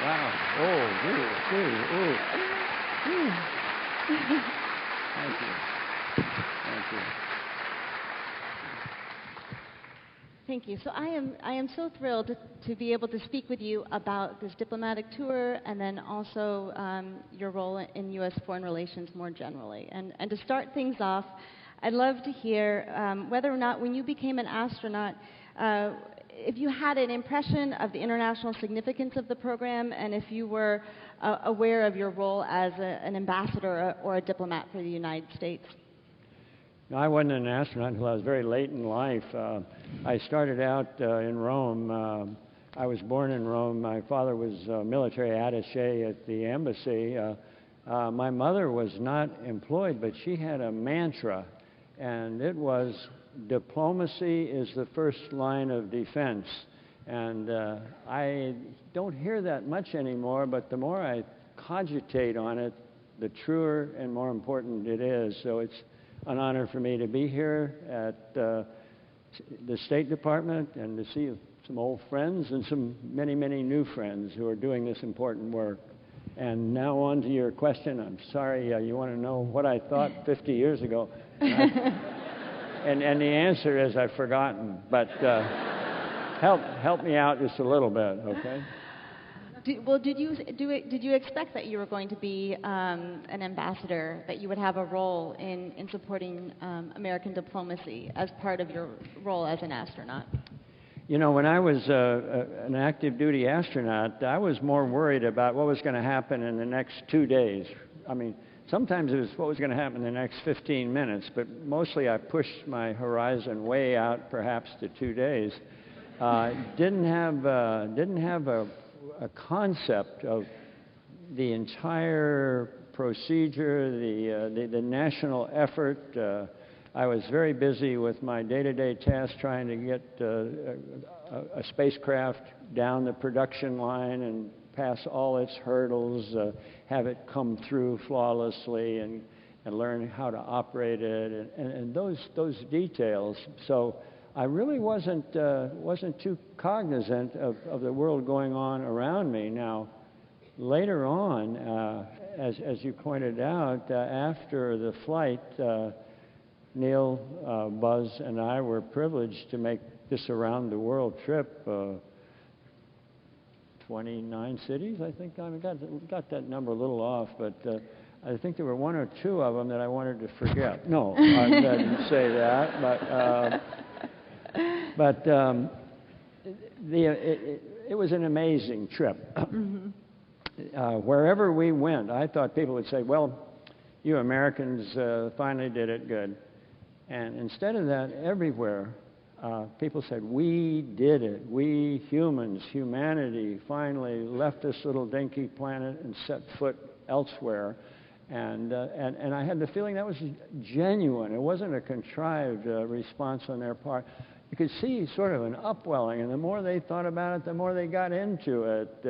Wow. Oh, ooh, ooh, ooh. Ooh. Thank you. Thank you. Thank you. So I am so thrilled to be able to speak with you about this diplomatic tour and then also your role in U.S. foreign relations more generally. And to start things off, I'd love to hear whether or not when you became an astronaut, if you had an impression of the international significance of the program and if you were aware of your role as an ambassador or a diplomat for the United States. No, I wasn't an astronaut until I was very late in life. I started out in Rome. I was born in Rome. My father was a military attaché at the embassy. My mother was not employed, but she had a mantra, and it was, diplomacy is the first line of defense. And I don't hear that much anymore, but the more I cogitate on it, the truer and more important it is. So it's an honor for me to be here at the State Department and to see some old friends and some many, many new friends who are doing this important work. And now on to your question. I'm sorry, you want to know what I thought 50 years ago. And the answer is I've forgotten. But help me out just a little bit, okay? Did you expect that you were going to be an ambassador, that you would have a role in supporting American diplomacy as part of your role as an astronaut? You know, when I was an active duty astronaut, I was more worried about what was going to happen in the next 2 days. I mean, sometimes it was what was going to happen in the next 15 minutes, but mostly I pushed my horizon way out, perhaps to 2 days. Didn't have a concept of the entire procedure, the national effort. I was very busy with my day-to-day tasks trying to get a spacecraft down the production line and pass all its hurdles, have it come through flawlessly and learn how to operate it and those details. So I really wasn't too cognizant of the world going on around me. Now, later on, as you pointed out, after the flight, Neil, Buzz, and I were privileged to make this around-the-world trip. 29 cities, I think. I got that number a little off, but I think there were 1 or 2 of them that I wanted to forget. No, I didn't say that, but it was an amazing trip. Mm-hmm. Wherever we went, I thought people would say, well, you Americans finally did it good. And instead of that, everywhere, people said, we did it. We humans, humanity, finally left this little dinky planet and set foot elsewhere. And I had the feeling that was genuine. It wasn't a contrived response on their part. You could see sort of an upwelling, and the more they thought about it, the more they got into it.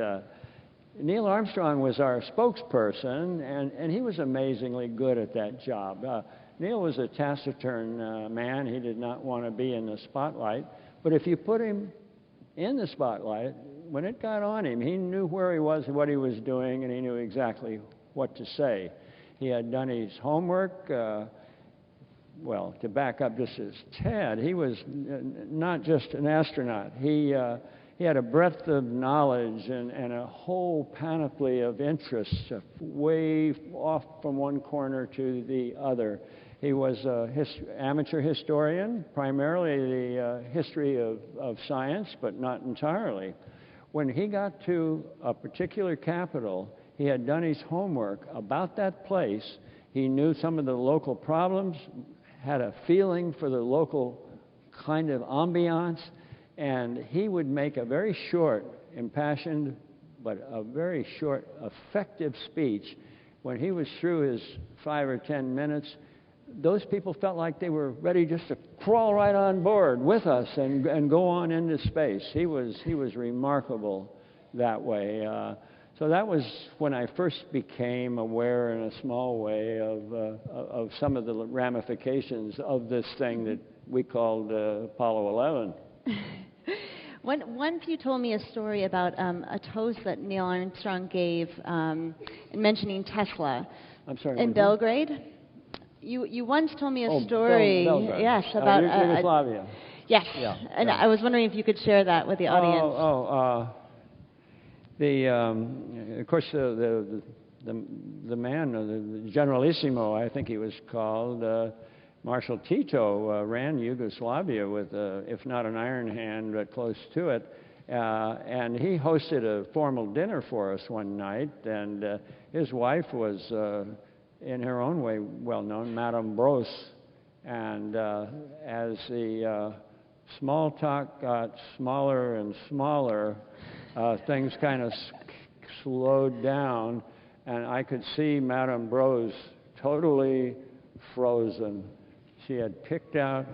Neil Armstrong was our spokesperson, and he was amazingly good at that job. Neil was a taciturn man. He did not want to be in the spotlight. But if you put him in the spotlight, when it got on him, he knew where he was and what he was doing, and he knew exactly what to say. He had done his homework. Well, to back up just as Ted, he was not just an astronaut. He had a breadth of knowledge and a whole panoply of interests, way off from one corner to the other. He was an amateur historian, primarily the history of science, but not entirely. When he got to a particular capital, he had done his homework about that place. He knew some of the local problems, had a feeling for the local kind of ambiance, and he would make a very short, impassioned, but a very short, effective speech. When he was through his 5 or 10 minutes, those people felt like they were ready just to crawl right on board with us and go on into space. He was remarkable that way. So that was when I first became aware in a small way of some of the ramifications of this thing that we called Apollo 11. Once you told me a story about a toast that Neil Armstrong gave mentioning Tesla I'm sorry. in Belgrade. You once told me a story, Belgrade. yes, about Yugoslavia. Yes, Yeah, and yeah. I was wondering if you could share that with the audience. Of course, the man, the Generalissimo, I think he was called, Marshal Tito, ran Yugoslavia with, if not an iron hand, but close to it. And he hosted a formal dinner for us one night, and his wife was, in her own way, well known, Madame Bros. And as the small talk got smaller and smaller, things kind of slowed down, and I could see Madame Bros totally frozen. She had picked out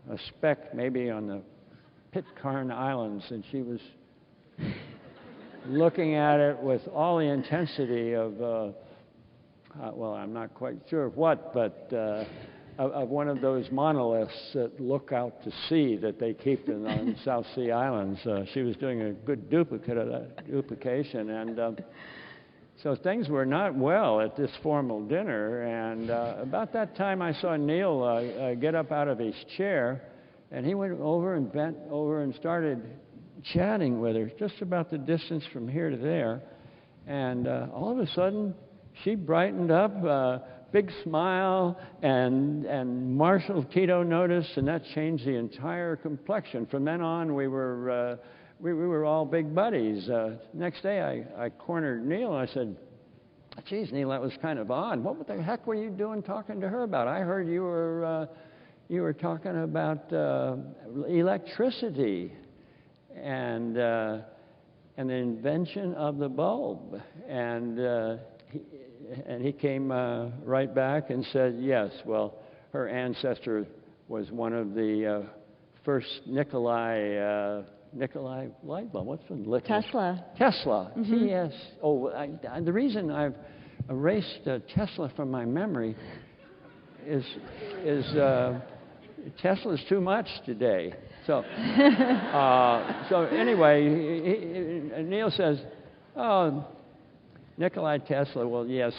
a speck maybe on the Pitcairn Islands, and she was looking at it with all the intensity of, well, I'm not quite sure of what, but of one of those monoliths that look out to sea that they keep on the South Sea Islands. She was doing a good duplicate of that duplication, and so things were not well at this formal dinner. And about that time, I saw Neil get up out of his chair, and he went over and bent over and started chatting with her, just about the distance from here to there. And all of a sudden, she brightened up, big smile, and Marshal Tito noticed, and that changed the entire complexion. From then on, we were all big buddies. Next day, I cornered Neil, and I said, "Geez, Neil, that was kind of odd. What the heck were you doing talking to her about? I heard you were talking about electricity and the invention of the bulb." And he came right back and said, yes, well, her ancestor was one of the first Nikolai light bulb. What's the Tesla. Tesla. Mm-hmm. Yes. Oh, the reason I've erased Tesla from my memory is Tesla's too much today. So, so anyway, Neil says, "Oh, Nikola Tesla. Well, yes,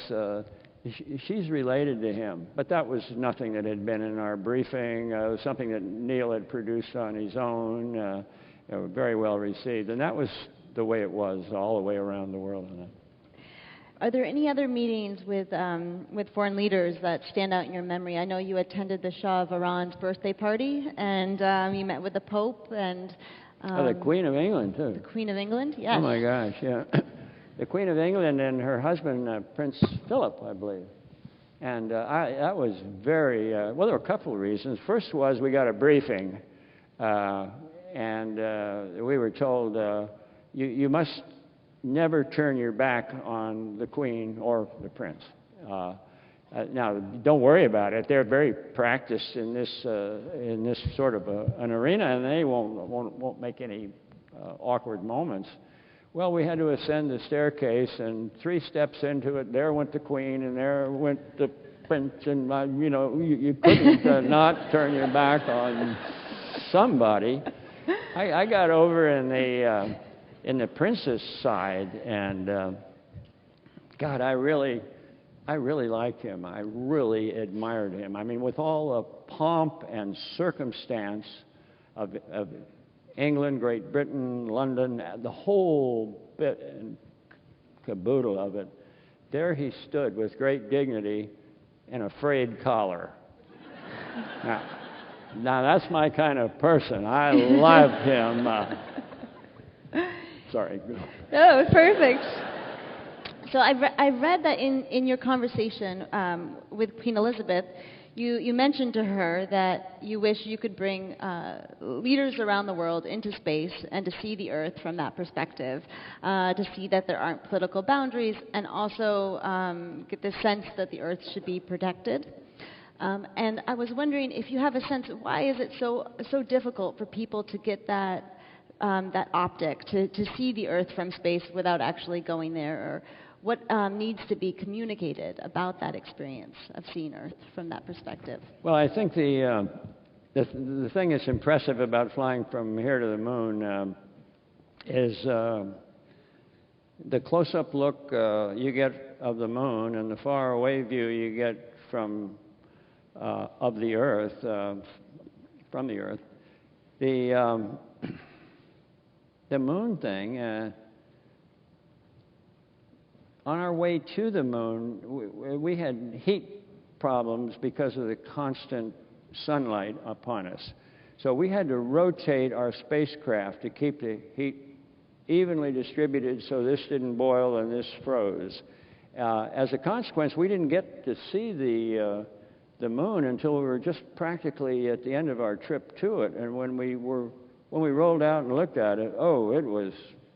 she's related to him." But that was nothing that had been in our briefing. It was something that Neil had produced on his own. Very well received, and that was the way it was all the way around the world. Are there any other meetings with foreign leaders that stand out in your memory? I know you attended the Shah of Iran's birthday party, and you met with the Pope and the Queen of England too. The Queen of England, yes. Oh my gosh, yeah. The Queen of England and her husband, Prince Philip, I believe. And that was very well. There were a couple of reasons. First was we got a briefing. And we were told, you must never turn your back on the Queen or the Prince. Now, don't worry about it. They're very practiced in this sort of an arena, and they won't make any awkward moments. Well, we had to ascend the staircase, and 3 steps into it, there went the Queen, and there went the Prince, and you couldn't not turn your back on somebody. I got over in the Prince's side, and God, I really liked him. I really admired him. I mean, with all the pomp and circumstance of England, Great Britain, London, the whole bit and caboodle of it, there he stood with great dignity and a frayed collar. Now, that's my kind of person. I loved him. Sorry. No, it was perfect. So I read that in your conversation with Queen Elizabeth, you mentioned to her that you wish you could bring leaders around the world into space and to see the Earth from that perspective, to see that there aren't political boundaries, and also get the sense that the Earth should be protected. And I was wondering if you have a sense of why is it so difficult for people to get that optic, to see the Earth from space without actually going there, or what needs to be communicated about that experience of seeing Earth from that perspective? Well, I think the thing that's impressive about flying from here to the moon, is the close-up look you get of the moon and the far-away view you get from of the Earth, from the Earth. The moon thing. On our way to the moon, we had heat problems because of the constant sunlight upon us. So we had to rotate our spacecraft to keep the heat evenly distributed so this didn't boil and this froze. As a consequence, we didn't get to see the moon until we were just practically at the end of our trip to it. And when we rolled out and looked at it, oh, it was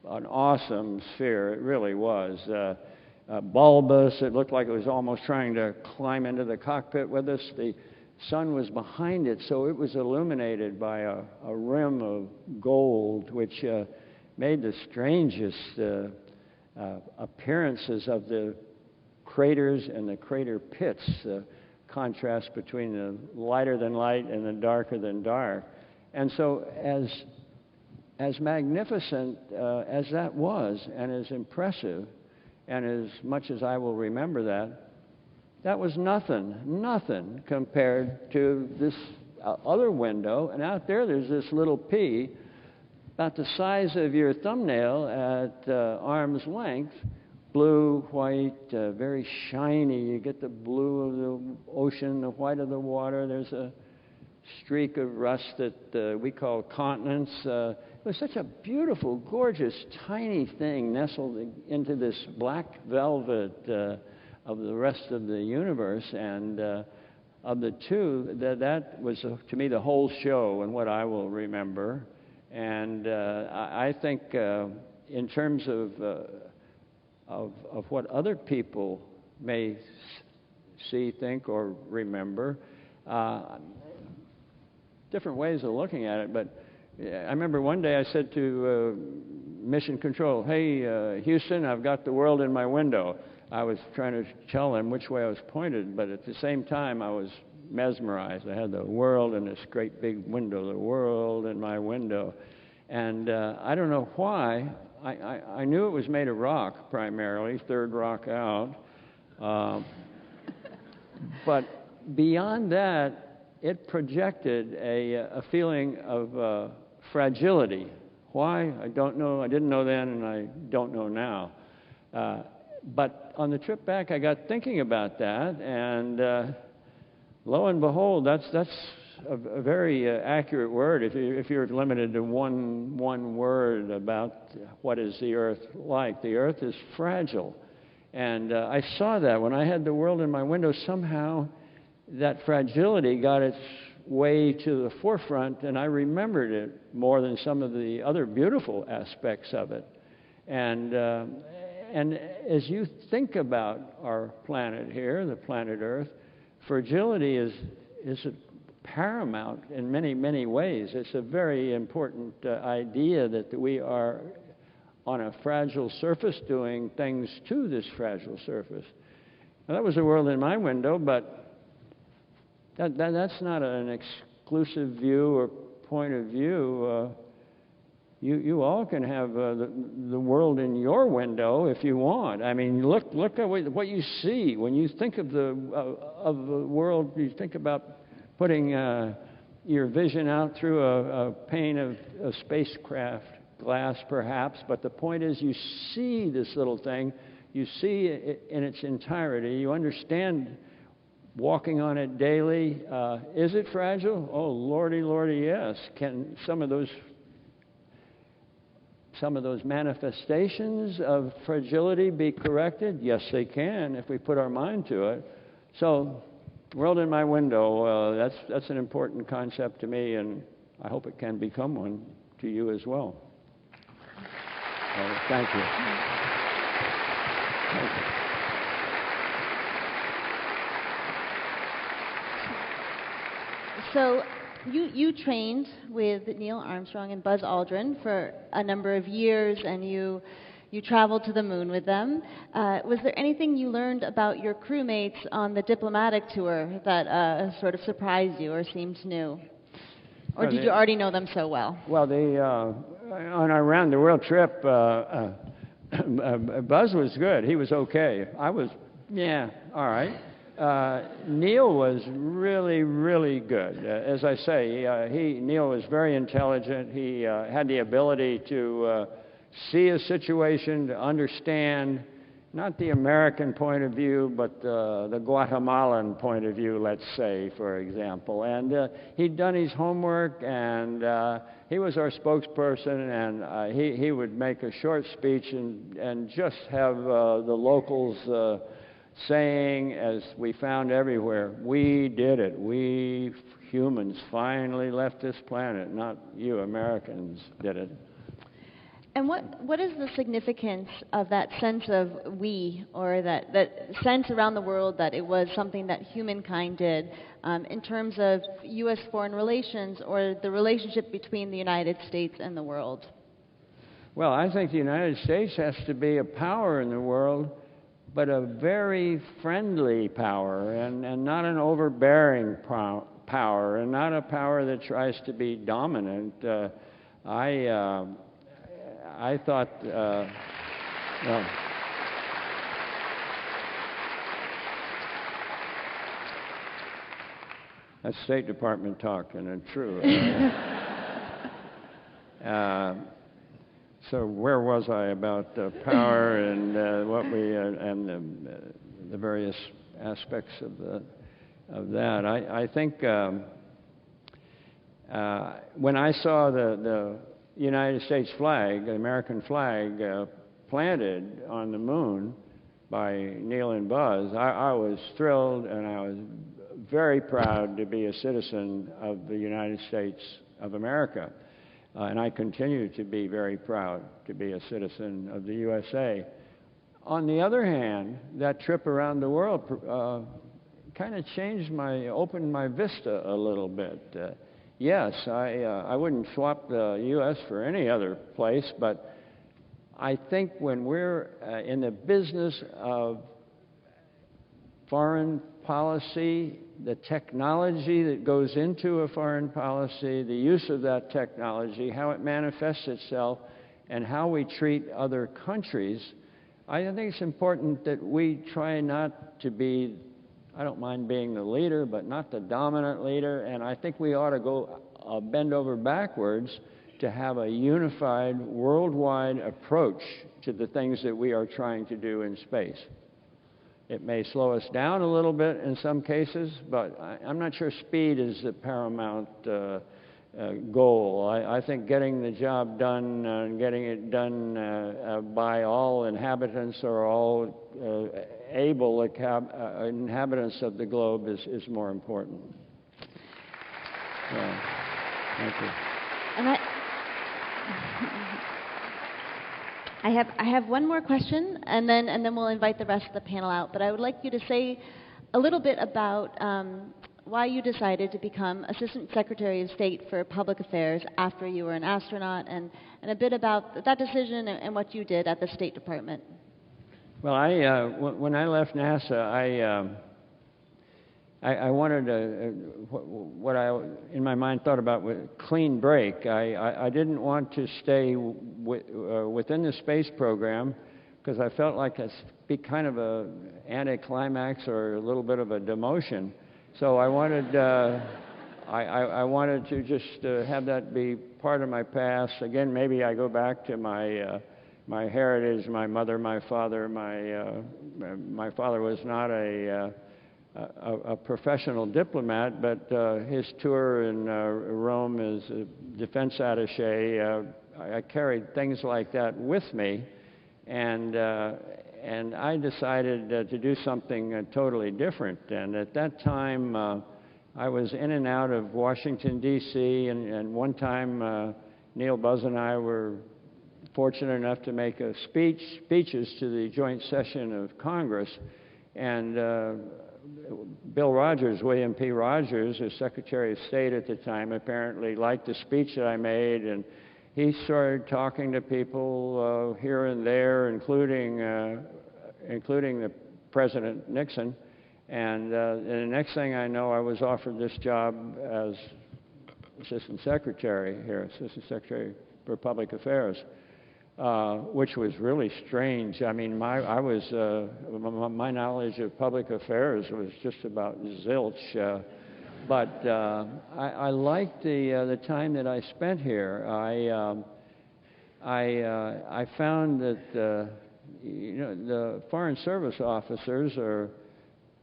an awesome sphere. It really was. Bulbous. It looked like it was almost trying to climb into the cockpit with us. The sun was behind it, so it was illuminated by a rim of gold, which made the strangest appearances of the craters and the crater pits, the contrast between the lighter than light and the darker than dark. And so as magnificent as that was, and as impressive, and as much as I will remember that was nothing compared to this other window. And out there's this little pea, about the size of your thumbnail at arm's length, blue, white, very shiny. You get the blue of the ocean, the white of the water. There's a streak of rust that we call continents. It was such a beautiful, gorgeous, tiny thing nestled into this black velvet of the rest of the universe. And of the two, that was, to me, the whole show and what I will remember. And I think in terms of what other people may see, think, or remember, different ways of looking at it, but I remember one day I said to Mission Control, hey, Houston, I've got the world in my window. I was trying to tell them which way I was pointed, but at the same time I was mesmerized. I had the world in this great big window, the world in my window. And I don't know why. I knew it was made of rock primarily, third rock out. But beyond that, it projected a feeling of fragility. Why? I don't know. I didn't know then, and I don't know now. But on the trip back, I got thinking about that, and lo and behold, that's a very accurate word. If you're limited to one word about what is the Earth like, the Earth is fragile, and I saw that when I had the world in my window. Somehow, that fragility got its way to the forefront, and I remembered it more than some of the other beautiful aspects of it. And as you think about our planet here, the planet Earth, fragility is paramount in many, many ways. It's a very important idea that we are on a fragile surface doing things to this fragile surface. Now, that was the world in my window, but that's not an exclusive view or point of view. You all can have the world in your window if you want. I mean, look at what you see when you think of the world. You think about putting your vision out through a pane of spacecraft glass, perhaps. But the point is, you see this little thing. You see it in its entirety. You understand walking on it daily. Is it fragile? Oh, lordy, yes. Can some of those manifestations of fragility be corrected? Yes, they can if we put our mind to it. So, world in my window, that's an important concept to me, and I hope it can become one to you as well. Thank you. Thank you. So you trained with Neil Armstrong and Buzz Aldrin for a number of years, and you traveled to the moon with them. Was there anything you learned about your crewmates on the diplomatic tour that sort of surprised you or seemed new? Or did you already know them so well? Well, on our round-the-world trip, Buzz was good. He was okay. I was, yeah, all right. Neil was really, really good. As I say, Neil was very intelligent. He had the ability to see a situation, to understand not the American point of view, but the Guatemalan point of view, let's say, for example. And he'd done his homework, and he was our spokesperson, and he would make a short speech and just have the locals saying, as we found everywhere, we did it. We humans finally left this planet, not you Americans did it. And what is the significance of that sense of we, or that sense around the world that it was something that humankind did in terms of U.S. foreign relations or the relationship between the United States and the world? Well, I think the United States has to be a power in the world, but a very friendly power, and not an overbearing power, and not a power that tries to be dominant. I thought, well, that's State Department talk, and it's true. So where was I about power and what we and the various aspects of that? I think when I saw the United States flag, the American flag, planted on the moon by Neil and Buzz, I was thrilled, and I was very proud to be a citizen of the United States of America. And I continue to be very proud to be a citizen of the USA. On the other hand, that trip around the world kind of opened my vista a little bit. Yes, I wouldn't swap the U.S. for any other place, but I think when we're in the business of foreign policy, the technology that goes into a foreign policy, the use of that technology, how it manifests itself, and how we treat other countries, I think it's important that we try not to be, I don't mind being the leader, but not the dominant leader, and I think we ought to go bend over backwards to have a unified, worldwide approach to the things that we are trying to do in space. It may slow us down a little bit in some cases, but I'm not sure speed is the paramount goal. I think getting the job done and getting it done by all inhabitants or all able inhabitants of the globe is more important. Thank you. And I have one more question, and then we'll invite the rest of the panel out. But I would like you to say a little bit about why you decided to become Assistant Secretary of State for Public Affairs after you were an astronaut, and a bit about that decision and what you did at the State Department. Well, when I left NASA, I wanted what I, in my mind, thought about with clean break. I didn't want to stay within the space program because I felt like it'd be kind of a anticlimax or a little bit of a demotion. So I wanted I wanted to just have that be part of my past. Again, maybe I go back to my my heritage, my mother, my father. My father was not a professional diplomat, but his tour in Rome as a defense attaché, I carried things like that with me, and I decided to do something totally different. And at that time, I was in and out of Washington, D.C., and one time Neil, Buzz, and I were fortunate enough to make speeches to the joint session of Congress, and Bill Rogers, William P. Rogers, as Secretary of State at the time, apparently liked the speech that I made, and he started talking to people here and there, including the President Nixon. And the next thing I know, I was offered this job as assistant secretary here, assistant secretary for public affairs, which was really strange. I mean, my knowledge of public affairs was just about zilch. But I liked the time that I spent here. I found that the Foreign Service officers are,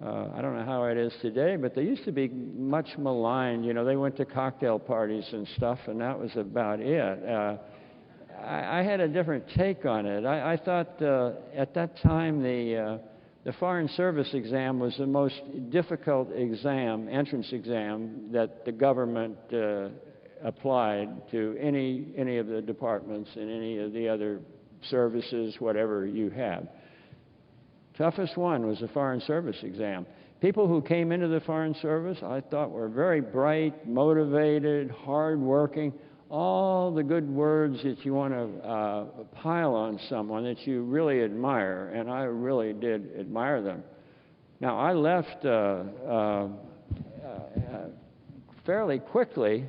I don't know how it is today, but they used to be much maligned. You know, they went to cocktail parties and stuff, and that was about it. I had a different take on it. I thought at that time the Foreign Service exam was the most difficult exam, entrance exam, that the government applied to any of the departments and any of the other services, whatever you had. Toughest one was the Foreign Service exam. People who came into the Foreign Service, I thought, were very bright, motivated, hardworking, all the good words that you want to pile on someone that you really admire, and I really did admire them. Now, I left fairly quickly,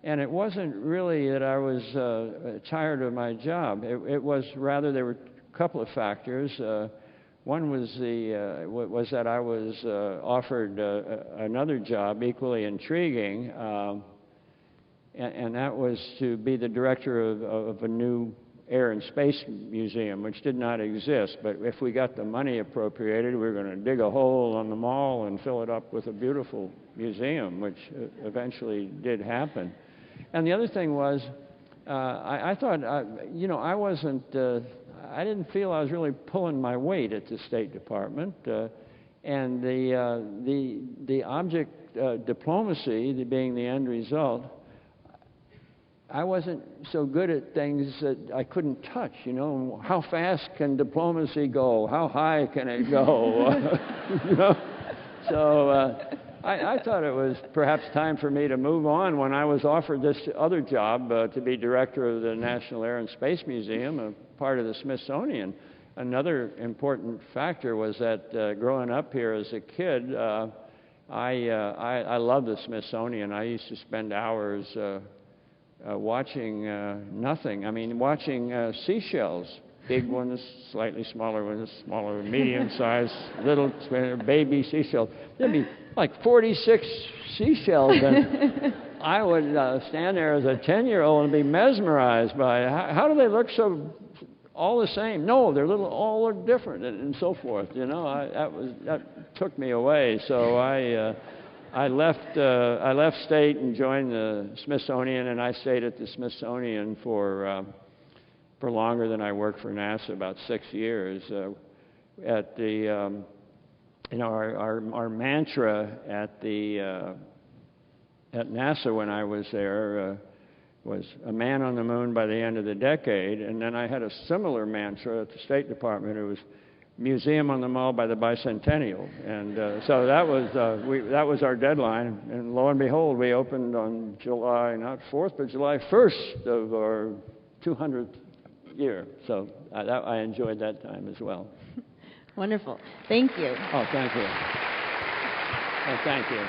and it wasn't really that I was tired of my job. It was rather there were a couple of factors. One was that I was offered another job equally intriguing, and that was to be the director of a new Air and Space Museum, which did not exist. But if we got the money appropriated, we were going to dig a hole on the mall and fill it up with a beautiful museum, which eventually did happen. And the other thing was, I thought, I wasn't, I didn't feel I was really pulling my weight at the State Department. And the object diplomacy being the end result, I wasn't so good at things that I couldn't touch, How fast can diplomacy go? How high can it go? So I thought it was perhaps time for me to move on when I was offered this other job to be director of the National Air and Space Museum, a part of the Smithsonian. Another important factor was that growing up here as a kid, I loved the Smithsonian. I used to spend hours watching nothing. I mean, watching seashells, big ones, slightly smaller ones, smaller, medium-sized, little baby seashells. There'd be like 46 seashells, and I would stand there as a 10-year-old and be mesmerized by how do they look so all the same? No, they're all look different, and so forth. That took me away. So I left state and joined the Smithsonian, and I stayed at the Smithsonian for longer than I worked for NASA, about 6 years. At the our mantra at NASA when I was there was a man on the moon by the end of the decade, and then I had a similar mantra at the State Department. It was Museum on the Mall by the bicentennial, and so that was our deadline. And lo and behold, we opened on July not 4th, but July 1st of our 200th year. So I enjoyed that time as well. Wonderful. Thank you. Oh, thank you. Oh, thank you.